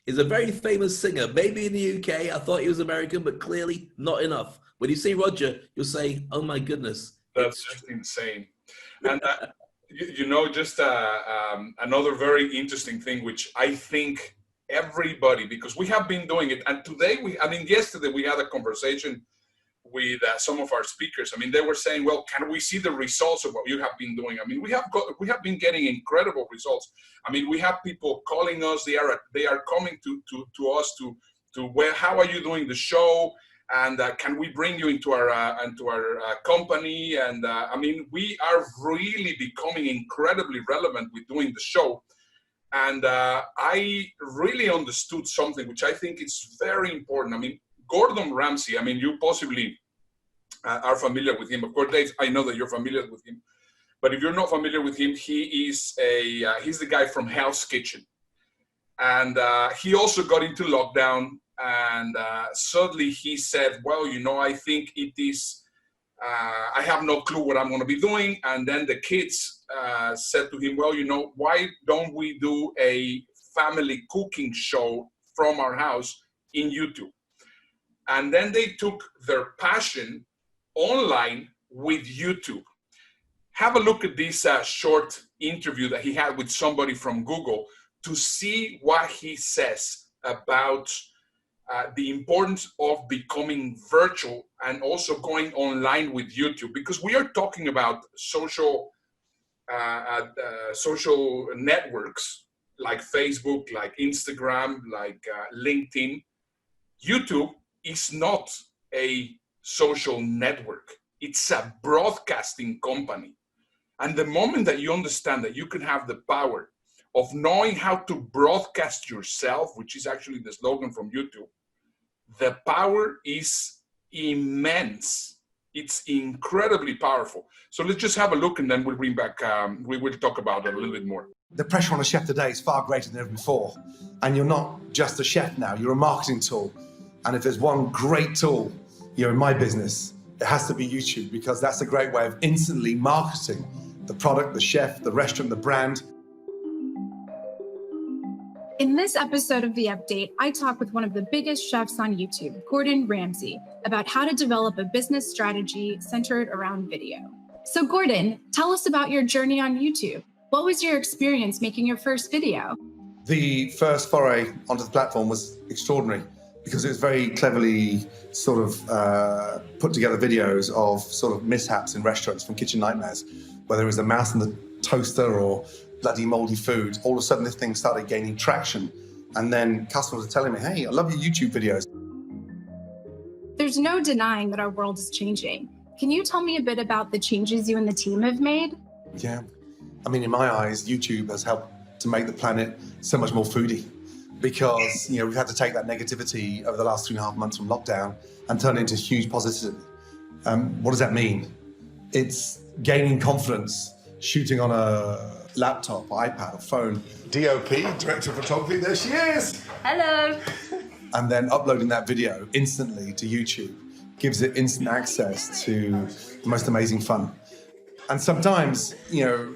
He's a very famous singer. Maybe in the UK. I thought he was American, but clearly not enough." When you see Roger, you'll say, "Oh my goodness, that's just insane." And just another very interesting thing, which I think everybody, because we have been doing it, and today yesterday we had a conversation with some of our speakers. I mean, they were saying, "Well, can we see the results of what you have been doing?" I mean, we have been getting incredible results. I mean, we have people calling us. They are coming to us to where, how are you doing the show? And can we bring you into our company? And I mean, we are really becoming incredibly relevant with doing the show. And I really understood something which I think is very important. I mean, Gordon Ramsay, I mean, you possibly are familiar with him. Of course, Dave, I know that you're familiar with him. But if you're not familiar with him, he's the guy from Hell's Kitchen. And he also got into lockdown. And suddenly he said, "Well, I think it is, I have no clue what I'm going to be doing." And then the kids said to him, "Well, why don't we do a family cooking show from our house in YouTube?" And then they took their passion online with YouTube. Have a look at this short interview that he had with somebody from Google to see what he says about the importance of becoming virtual and also going online with YouTube, because we are talking about social networks like Facebook, like Instagram, like LinkedIn. YouTube is not a social network. It's a broadcasting company. And the moment that you understand that you can have the power of knowing how to broadcast yourself, which is actually the slogan from YouTube, the power is immense. It's incredibly powerful. So let's just have a look, and then we'll bring back, we will talk about it a little bit more. The pressure on a chef today is far greater than ever before. And you're not just a chef now, you're a marketing tool. And if there's one great tool, in my business, it has to be YouTube, because that's a great way of instantly marketing the product, the chef, the restaurant, the brand. In this episode of The Update, I talk with one of the biggest chefs on YouTube, Gordon Ramsay, about how to develop a business strategy centered around video. So Gordon, tell us about your journey on YouTube. What was your experience making your first video? The first foray onto the platform was extraordinary because it was very cleverly sort of put together videos of sort of mishaps in restaurants from kitchen nightmares, whether it was a mouse in the toaster or bloody moldy food. All of a sudden this thing started gaining traction. And then customers were telling me, "Hey, I love your YouTube videos." There's no denying that our world is changing. Can you tell me a bit about the changes you and the team have made? Yeah. I mean, in my eyes, YouTube has helped to make the planet so much more foodie, because we've had to take that negativity over the last 3.5 months from lockdown and turn it into huge positivity. What does that mean? It's gaining confidence, shooting on a laptop, iPad, or phone. DOP, Director of Photography, there she is. Hello. And then uploading that video instantly to YouTube gives it instant access to the most amazing fun. And sometimes,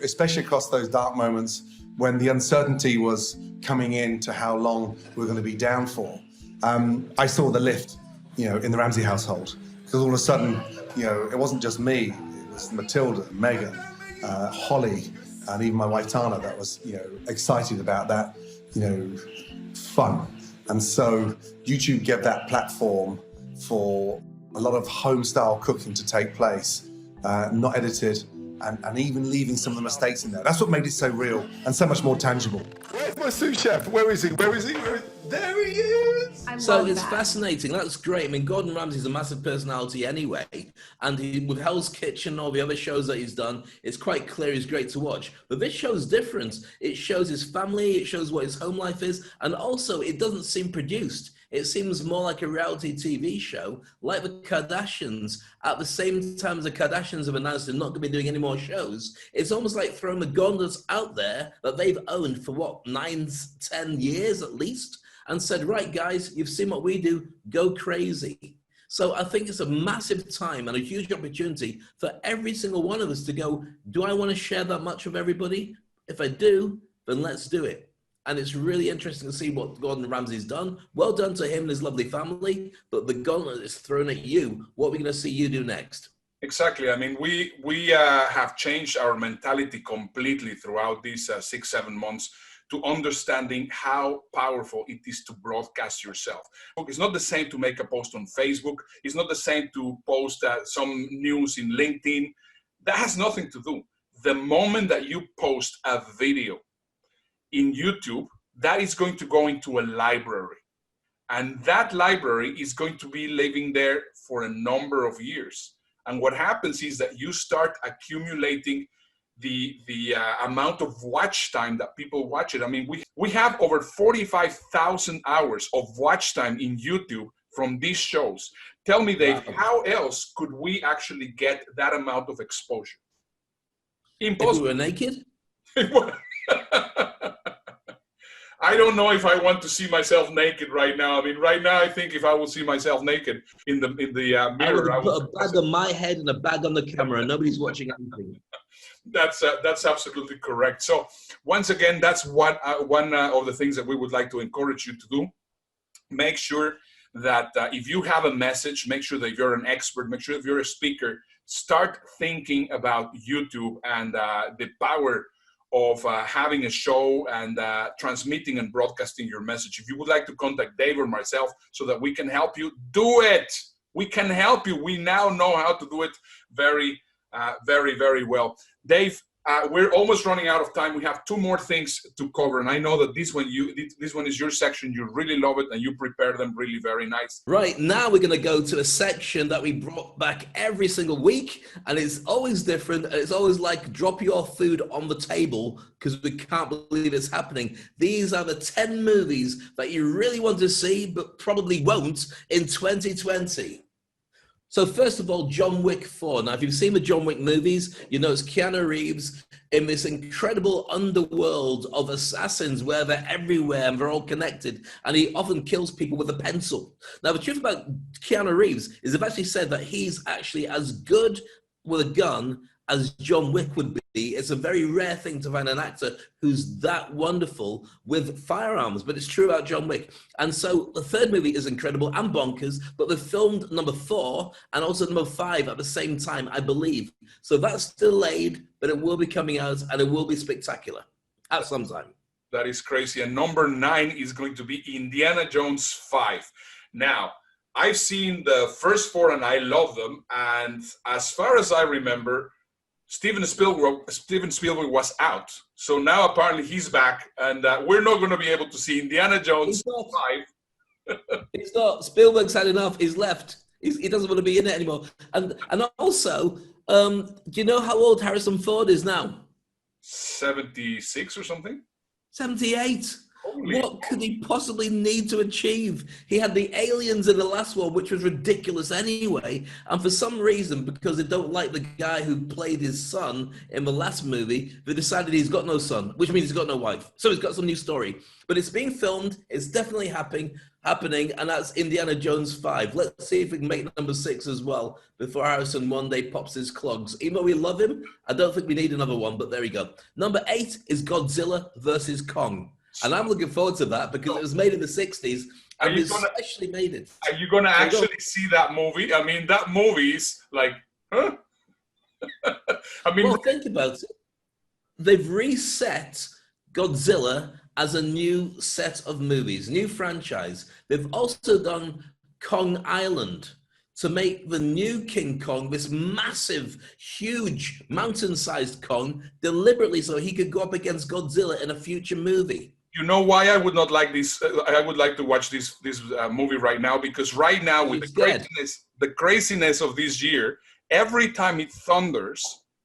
especially across those dark moments when the uncertainty was coming in to how long we're going to be down for, I saw the lift, in the Ramsay household. Because all of a sudden, it wasn't just me, it was Matilda, Megan, Holly, and even my wife Tana that was, excited about that, fun. And so YouTube gave that platform for a lot of home-style cooking to take place, not edited, and even leaving some of the mistakes in there. That's what made it so real and so much more tangible. Where's my sous chef? Where is he? There he is! So it's fascinating. That's great. I mean, Gordon Ramsay's a massive personality anyway, and with Hell's Kitchen and all the other shows that he's done, it's quite clear he's great to watch. But this show's different. It shows his family, it shows what his home life is, and also it doesn't seem produced. It seems more like a reality TV show, like the Kardashians. At the same time as the Kardashians have announced they're not going to be doing any more shows, it's almost like throwing the gauntlet out there that they've owned for 9-10 years at least, and said, right, guys, you've seen what we do, go crazy. So I think it's a massive time and a huge opportunity for every single one of us to go, do I want to share that much with everybody? If I do, then let's do it. And it's really interesting to see what Gordon Ramsay's done. Well done to him and his lovely family, but the gauntlet is thrown at you. What are we going to see you do next? Exactly. I mean, we have changed our mentality completely throughout these 6-7 months to understanding how powerful it is to broadcast yourself. It's not the same to make a post on Facebook. It's not the same to post some news in LinkedIn. That has nothing to do. The moment that you post a video in YouTube, that is going to go into a library. And that library is going to be living there for a number of years. And what happens is that you start accumulating the amount of watch time that people watch it. I mean, we have over 45,000 hours of watch time in YouTube from these shows. Tell me, Dave, how else could we actually get that amount of exposure? Impossible. If we were naked? I don't know if I want to see myself naked right now. I mean, right now, I think if I would see myself naked in the mirror, I would put a bag on my head and a bag on the camera. Nobody's watching anything. That's absolutely correct. So once again, that's one of the things that we would like to encourage you to do. Make sure that if you have a message, make sure that you're an expert, make sure if you're a speaker, start thinking about YouTube and the power of having a show and transmitting and broadcasting your message. If you would like to contact Dave or myself so that we can help you, do it. We can help you. We now know how to do it very, very well. Dave, we're almost running out of time. We have 2 more things to cover, and I know that this one is your section. You really love it, and you prepare them really very nice. Right, now we're going to go to a section that we brought back every single week, and it's always different. It's always like drop your food on the table because we can't believe it's happening. These are the 10 movies that you really want to see but probably won't in 2020. So first of all, John Wick 4. Now, if you've seen the John Wick movies, you know it's Keanu Reeves in this incredible underworld of assassins where they're everywhere and they're all connected, and he often kills people with a pencil. Now, the truth about Keanu Reeves is they've actually said that he's actually as good with a gun as John Wick would be. It's a very rare thing to find an actor who's that wonderful with firearms, but it's true about John Wick. And so the third movie is incredible and bonkers, but they filmed number 4 and also number 5 at the same time, I believe. So that's delayed, but it will be coming out and it will be spectacular at some time. That is crazy. And number 9 is going to be Indiana Jones 5. Now, I've seen the first 4 and I love them. And as far as I remember, Steven Spielberg was out. So now apparently he's back, and we're not going to be able to see Indiana Jones 5. It's not. Spielberg's had enough. He's left. He doesn't want to be in it anymore. And also, do you know how old Harrison Ford is now? 76 or something? 78. What could he possibly need to achieve? He had the aliens in the last one, which was ridiculous anyway. And for some reason, because they don't like the guy who played his son in the last movie, they decided he's got no son, which means he's got no wife. So he's got some new story. But it's being filmed. It's definitely happening. And that's Indiana Jones 5. Let's see if we can make number 6 as well before Harrison one day pops his clogs. Even though we love him, I don't think we need another one, but there we go. Number 8 is Godzilla versus Kong. And I'm looking forward to that because it was made in the 60s. And especially made it. Are you going to actually see that movie? I mean, that movie is like, huh? I mean, well, think about it. They've reset Godzilla as a new set of movies, new franchise. They've also done Kong Island to make the new King Kong, this massive, huge, mountain-sized Kong, deliberately so he could go up against Godzilla in a future movie. You know why I would not like this? I would like to watch this movie right now, because right now with the craziness of this year, every time it thunders,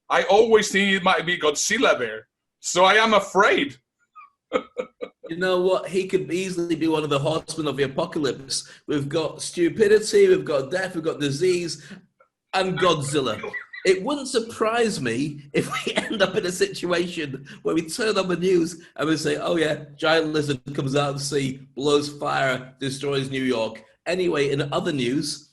I always think it might be Godzilla there. So I am afraid. You know what? He could easily be one of the horsemen of the apocalypse. We've got stupidity, we've got death, we've got disease, and Godzilla. It wouldn't surprise me if we end up in a situation where we turn on the news and we say, oh yeah, giant lizard comes out of the sea, blows fire, destroys New York. Anyway, in other news,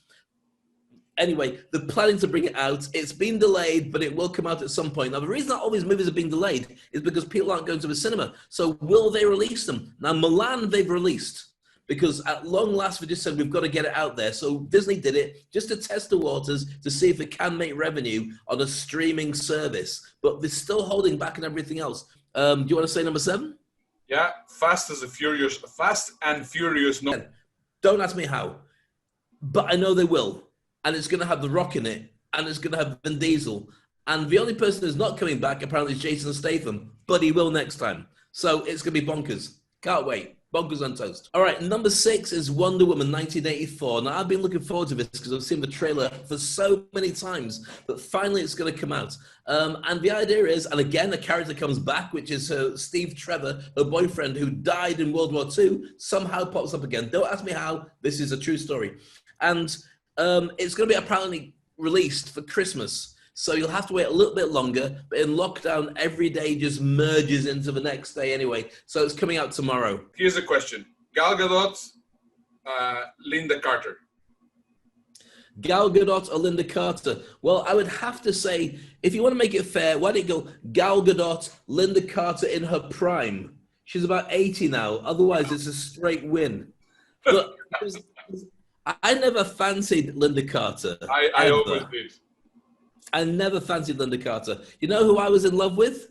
Anyway, they're planning to bring it out. It's been delayed, but it will come out at some point. Now, the reason that all these movies are being delayed is because people aren't going to the cinema. So will they release them? Now, Milan, they've released. Because at long last, we just said we've got to get it out there. So Disney did it just to test the waters to see if it can make revenue on a streaming service. But they're still holding back and everything else. Do you want to say number 7? Yeah, Fast and Furious. No. Don't ask me how. But I know they will. And it's going to have The Rock in it. And it's going to have Vin Diesel. And the only person who's not coming back, apparently, is Jason Statham. But he will next time. So it's going to be bonkers. Can't wait. Bonkers on toast. All right, number 6 is Wonder Woman 1984. Now, I've been looking forward to this because I've seen the trailer for so many times. But finally, it's going to come out. And the idea is, and again, a character comes back, which is Steve Trevor, her boyfriend, who died in World War II, somehow pops up again. Don't ask me how. This is a true story. And it's going to be apparently released for Christmas. So you'll have to wait a little bit longer. But in lockdown, every day just merges into the next day anyway. So it's coming out tomorrow. Here's a question. Gal Gadot, Linda Carter. Gal Gadot or Linda Carter? Well, I would have to say, if you want to make it fair, why don't you go Gal Gadot, Linda Carter in her prime? She's about 80 now. Otherwise, it's a straight win. But I never fancied Linda Carter. I always did. I never fancied Linda Carter. You know who I was in love with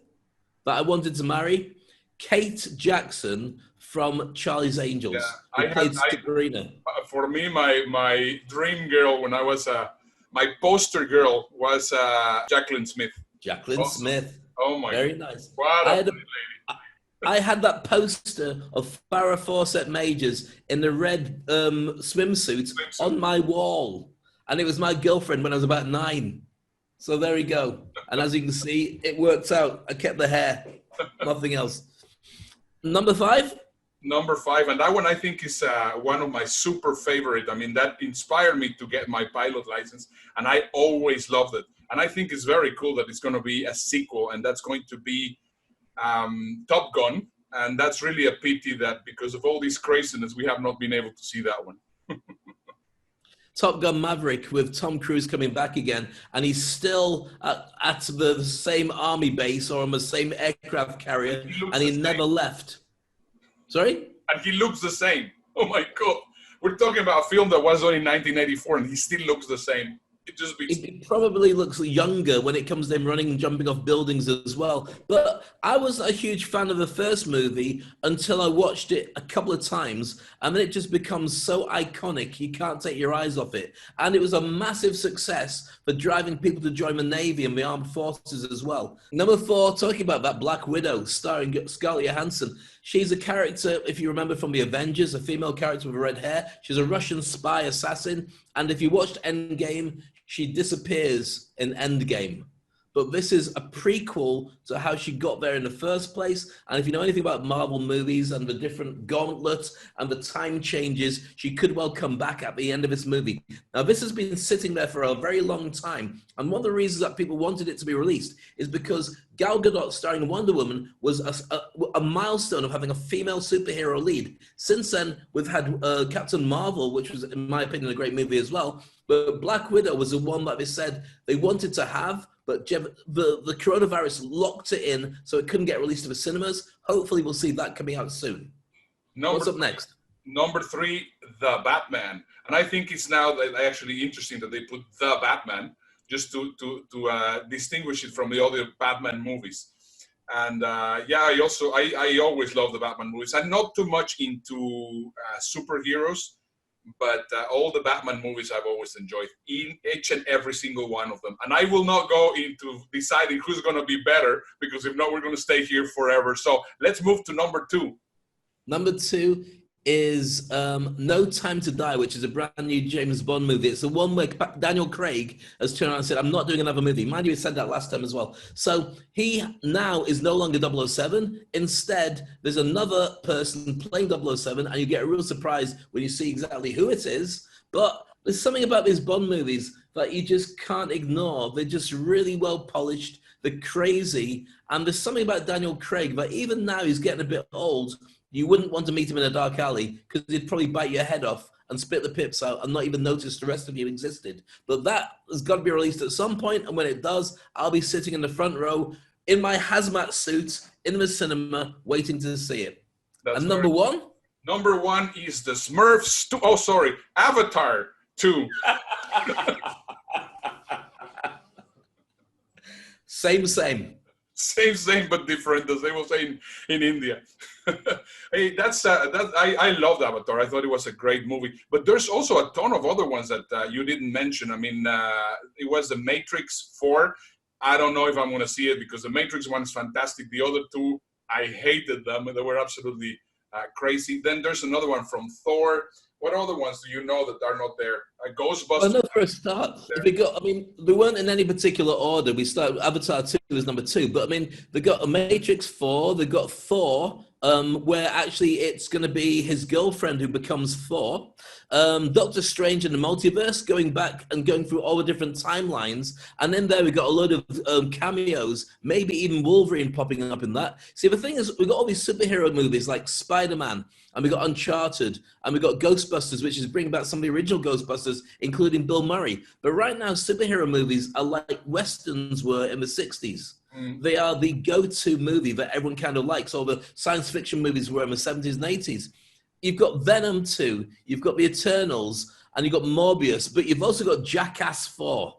that I wanted to marry? Kate Jackson from Charlie's Angels. Yeah, Sabrina. For me, my dream girl when I was my poster girl was Jacqueline Smith. Jacqueline Smith. Oh my! Very nice. What a lady. I had that poster of Farrah Fawcett Majors in the red swimsuit on my wall, and it was my girlfriend when I was about 9. So there we go. And as you can see, it worked out. I kept the hair, nothing else. Number 5? Number 5, and that one I think is one of my super favorite. I mean, that inspired me to get my pilot license, and I always loved it. And I think it's very cool that it's going to be a sequel, and that's going to be Top Gun. And that's really a pity that because of all this craziness, we have not been able to see that one. Top Gun Maverick with Tom Cruise coming back again, and he's still at the same army base or on the same aircraft carrier, and he never left. Sorry? And he looks the same. Oh my God. We're talking about a film that was only 1984, and he still looks the same. It just beats. It probably looks younger when it comes to him running and jumping off buildings as well. But I was a huge fan of the first movie until I watched it a couple of times, and then it just becomes so iconic you can't take your eyes off it. And it was a massive success for driving people to join the Navy and the armed forces as well. Number 4, talking about that Black Widow starring Scarlett Johansson. She's a character, if you remember from the Avengers, a female character with red hair. She's a Russian spy assassin. And if you watched Endgame, she disappears in Endgame. But this is a prequel to how she got there in the first place. And if you know anything about Marvel movies and the different gauntlets and the time changes, she could well come back at the end of this movie. Now, this has been sitting there for a very long time. And one of the reasons that people wanted it to be released is because Gal Gadot starring Wonder Woman was a milestone of having a female superhero lead. Since then, we've had Captain Marvel, which was, in my opinion, a great movie as well. But Black Widow was the one that they said they wanted to have, but the coronavirus locked it in, so it couldn't get released to the cinemas. Hopefully, we'll see that coming out soon. What's up next? Number 3, The Batman. And I think it's now actually interesting that they put The Batman just to distinguish it from the other Batman movies. And I always love the Batman movies. I'm not too much into superheroes, but all the Batman movies I've always enjoyed, in each and every single one of them. And I will not go into deciding who's going to be better, because if not, we're going to stay here forever. So let's move to number 2. Number 2 is No Time to Die, which is a brand new James Bond movie. It's the one where Daniel Craig has turned around and said, I'm not doing another movie. Mind you, he said that last time as well. So he now is no longer 007. Instead, there's another person playing 007, and you get a real surprise when you see exactly who it is. But there's something about these Bond movies that you just can't ignore. They're just really well polished. They're crazy. And there's something about Daniel Craig that even now he's getting a bit old. You wouldn't want to meet him in a dark alley because he'd probably bite your head off and spit the pips out and not even notice the rest of you existed. But that has got to be released at some point, and when it does, I'll be sitting in the front row in my hazmat suit in the cinema waiting to see it. That's and number one? Number one is the Smurfs 2. Avatar 2. Same. Same, but different, as they will say in India. Hey, I loved Avatar. I thought it was a great movie. But there's also a ton of other ones that you didn't mention. I mean, it was The Matrix 4. I don't know if I'm going to see it because The Matrix one is fantastic. The other two, I hated them. They were absolutely crazy. Then there's another one from Thor. What other ones do you know that are not there? Ghostbusters. Well, no, for a start, they weren't in any particular order. We started Avatar 2 was number 2, but I mean, they got a Matrix 4, they got Thor, where actually it's going to be his girlfriend who becomes Thor. Doctor Strange in the multiverse, going back and going through all the different timelines, and then there we got a load of cameos, maybe even Wolverine popping up in that. See, the thing is, we got all these superhero movies like Spider-Man, and we got Uncharted, and we got Ghostbusters, which is bringing back some of the original Ghostbusters, including Bill Murray. But right now, superhero movies are like Westerns were in the 60s. They are the go-to movie that everyone kind of likes. All the science fiction movies were in the 70s and 80s. You've got Venom 2, you've got the Eternals, and you've got Morbius, but you've also got Jackass 4.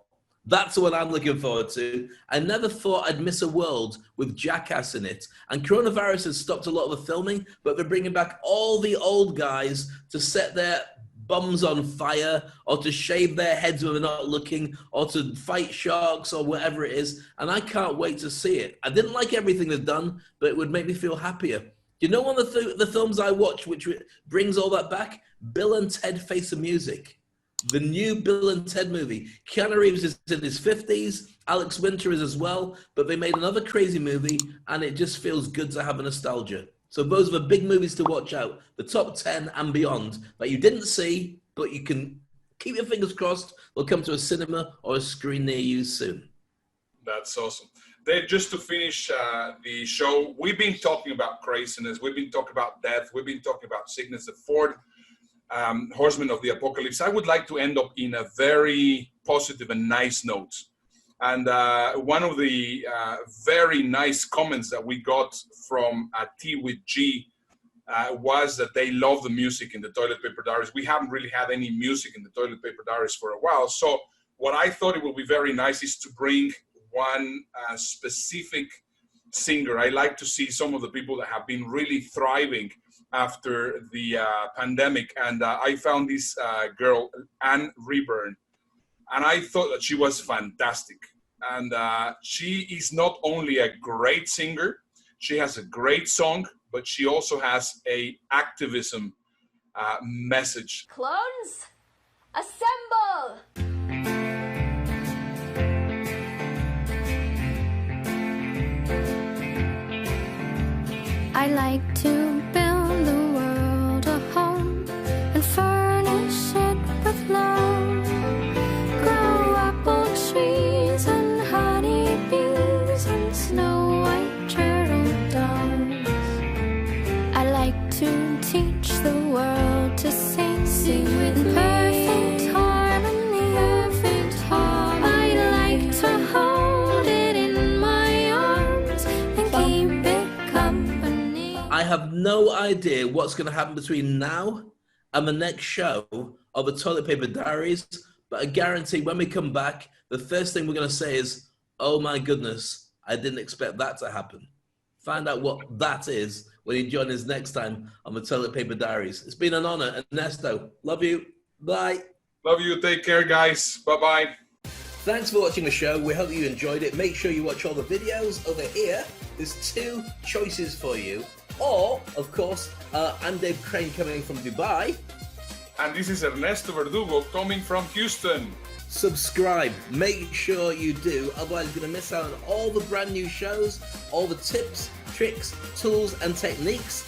That's what I'm looking forward to. I never thought I'd miss a world with Jackass in it. And coronavirus has stopped a lot of the filming, but they're bringing back all the old guys to set their bums on fire, or to shave their heads when they're not looking, or to fight sharks, or whatever it is. And I can't wait to see it. I didn't like everything they've done, but it would make me feel happier. You know one of the films I watch which brings all that back? Bill and Ted Face the Music. The new Bill and Ted movie. Keanu Reeves is in his 50s. Alex Winter is as well. But they made another crazy movie, and it just feels good to have a nostalgia. So those are the big movies to watch out. The top 10 and beyond that you didn't see, but you can keep your fingers crossed they'll come to a cinema or a screen near you soon. That's awesome. Then just to finish the show, we've been talking about craziness. We've been talking about death. We've been talking about sickness. The fourth horseman of the apocalypse. I would like to end up in a very positive and nice note. And one of the very nice comments that we got from T with G was that they love the music in the Toilet Paper Diaries. We haven't really had any music in the Toilet Paper Diaries for a while. So what I thought it would be very nice is to bring one specific singer. I like to see some of the people that have been really thriving after the pandemic. And I found this girl, Anne Reburn. And I thought that she was fantastic. And she is not only a great singer, she has a great song, but she also has a activism message. Clones, assemble! I like to build the world a home and furnish it with love. Grow apple trees and honey bees and snow white turtle doves. I like to teach the world to sing, sing with perfect harmony, perfect harmony. I like to hold it in my arms and keep it company. I have no idea what's going to happen between now and the next show of the Toilet Paper Diaries, but I guarantee when we come back, the first thing we're going to say is, oh my goodness, I didn't expect that to happen. Find out what that is when you join us next time on the Toilet Paper Diaries. It's been an honor. Ernesto, love you. Bye. Love you. Take care, guys. Bye-bye. Thanks for watching the show. We hope you enjoyed it. Make sure you watch all the videos over here. There's 2 choices for you. Or, of course, I'm Dave Crane coming from Dubai. And this is Ernesto Verdugo coming from Houston. Subscribe. Make sure you do. Otherwise, you're going to miss out on all the brand new shows, all the tips, tricks, tools, and techniques